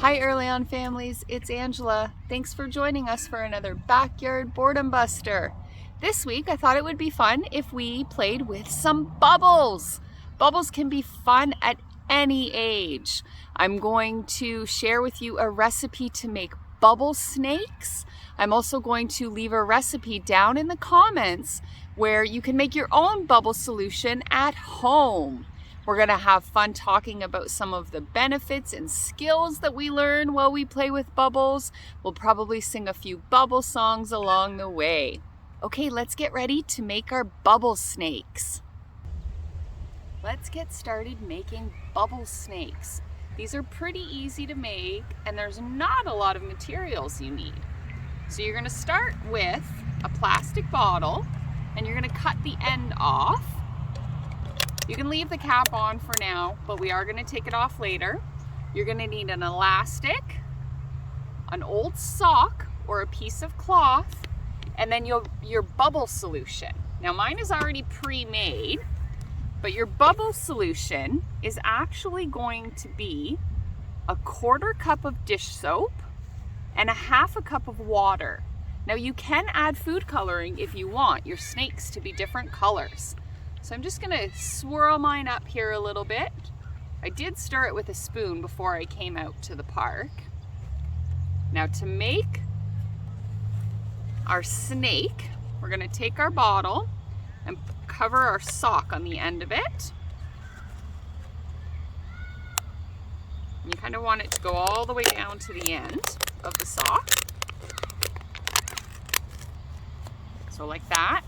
Hi Early On families, it's Angela. Thanks for joining us for another Backyard Boredom Buster. This week I thought it would be fun if we played with some bubbles. Bubbles can be fun at any age. I'm going to share with you a recipe to make bubble snakes. I'm also going to leave a recipe down in the comments where you can make your own bubble solution at home. We're going to have fun talking about some of the benefits and skills that we learn while we play with bubbles. We'll probably sing a few bubble songs along the way. Okay, let's get ready to make our bubble snakes. Let's get started making bubble snakes. These are pretty easy to make and there's not a lot of materials you need. So you're going to start with a plastic bottle and you're going to cut the end off. You can leave the cap on for now, but we are going to take it off later. You're going to need an elastic, an old sock or a piece of cloth, and then your bubble solution. Now mine is already pre-made, but your bubble solution is actually going to be a 1/4 cup of dish soap and a 1/2 cup of water. Now you can add food coloring if you want your snakes to be different colors. So I'm just gonna swirl mine up here a little bit. I did stir it with a spoon before I came out to the park. Now to make our snake, we're gonna take our bottle and cover our sock on the end of it. You kind of want it to go all the way down to the end of the sock. So like that.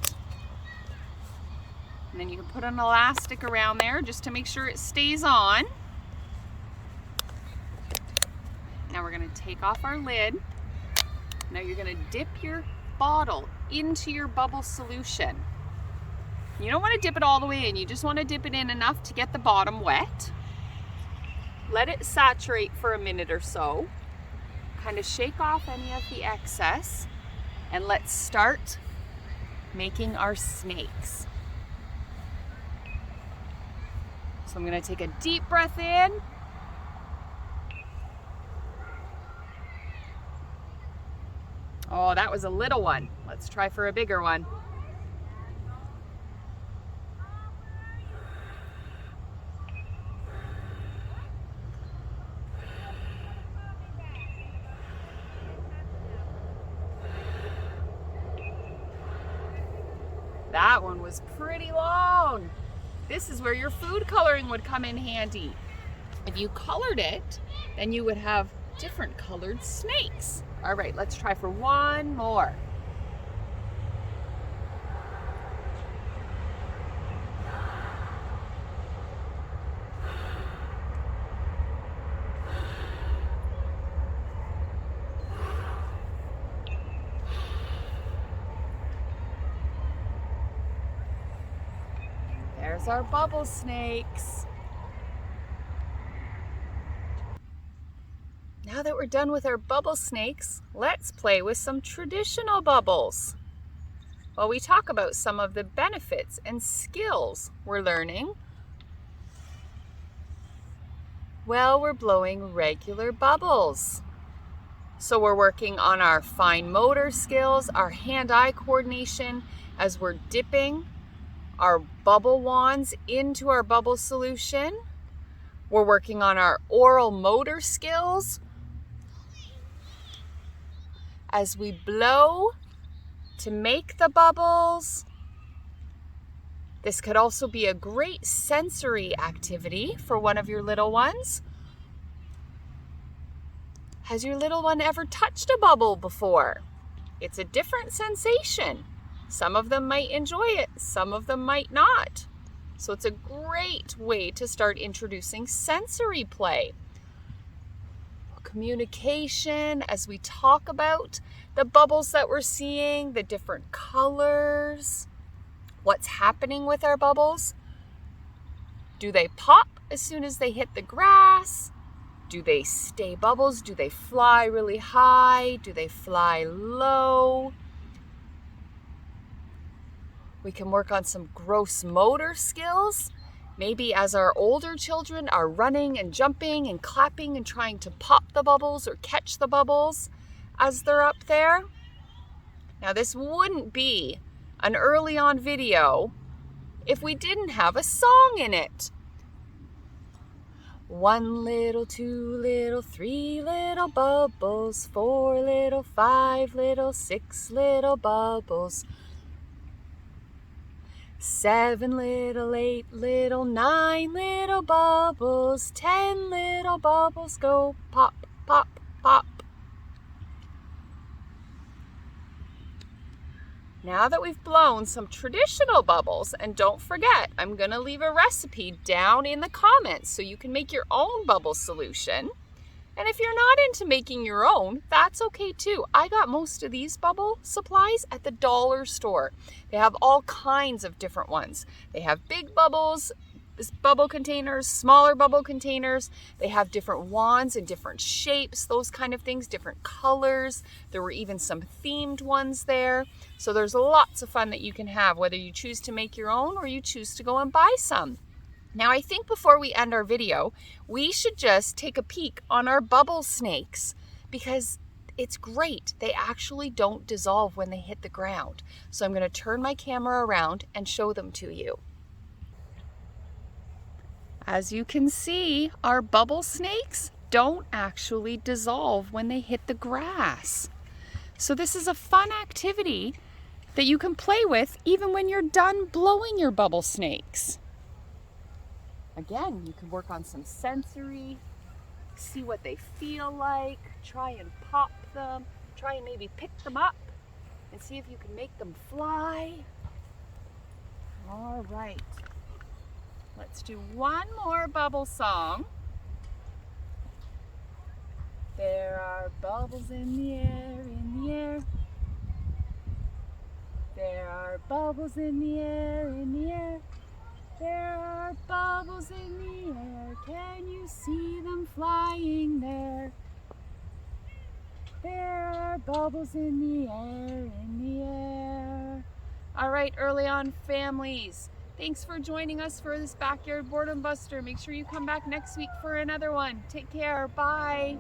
And then you can put an elastic around there just to make sure it stays on. Now we're going to take off our lid. Now you're going to dip your bottle into your bubble solution. You don't want to dip it all the way in, you just want to dip it in enough to get the bottom wet. Let it saturate for a minute or so. Kind of shake off any of the excess and let's start making our snakes. So I'm going to take a deep breath in. Oh, that was a little one. Let's try for a bigger one. That one was pretty long. This is where your food coloring would come in handy. If you colored it, then you would have different colored snakes. All right, let's try for one more. There's our bubble snakes. Now that we're done with our bubble snakes, let's play with some traditional bubbles. While we talk about some of the benefits and skills we're learning, well, we're blowing regular bubbles. So we're working on our fine motor skills, our hand-eye coordination as we're dipping our bubble wands into our bubble solution. We're working on our oral motor skills as we blow to make the bubbles. This could also be a great sensory activity for one of your little ones. Has your little one ever touched a bubble before? It's a different sensation. Some of them might enjoy it, some of them might not. So it's a great way to start introducing sensory play. Communication as we talk about the bubbles that we're seeing, the different colors, what's happening with our bubbles. Do they pop as soon as they hit the grass? Do they stay bubbles? Do they fly really high? Do they fly low? We can work on some gross motor skills. Maybe as our older children are running and jumping and clapping and trying to pop the bubbles or catch the bubbles as they're up there. Now this wouldn't be an early on video if we didn't have a song in it. 1 little, 2 little, 3 little bubbles, 4 little, 5 little, 6 little bubbles, 7 little, 8 little, 9 little bubbles, 10 little bubbles go pop, pop, pop. Now that we've blown some traditional bubbles, and don't forget, I'm going to leave a recipe down in the comments so you can make your own bubble solution. And if you're not into making your own, that's okay too. I got most of these bubble supplies at the dollar store. They have all kinds of different ones. They have big bubbles, bubble containers, smaller bubble containers. They have different wands in different shapes, those kind of things, different colors. There were even some themed ones there. So there's lots of fun that you can have, whether you choose to make your own or you choose to go and buy some. Now I think before we end our video, we should just take a peek on our bubble snakes because it's great. They actually don't dissolve when they hit the ground. So I'm going to turn my camera around and show them to you. As you can see, our bubble snakes don't actually dissolve when they hit the grass. So this is a fun activity that you can play with even when you're done blowing your bubble snakes. Again, you can work on some sensory, see what they feel like, try and pop them, try and maybe pick them up and see if you can make them fly. All right. Let's do one more bubble song. There are bubbles in the air, in the air. There are bubbles in the air, in the air. There are bubbles in the air. Can you see them flying there? There are bubbles in the air, in the air. All right, early on families. Thanks for joining us for this Backyard Boredom Buster. Make sure you come back next week for another one. Take care. Bye.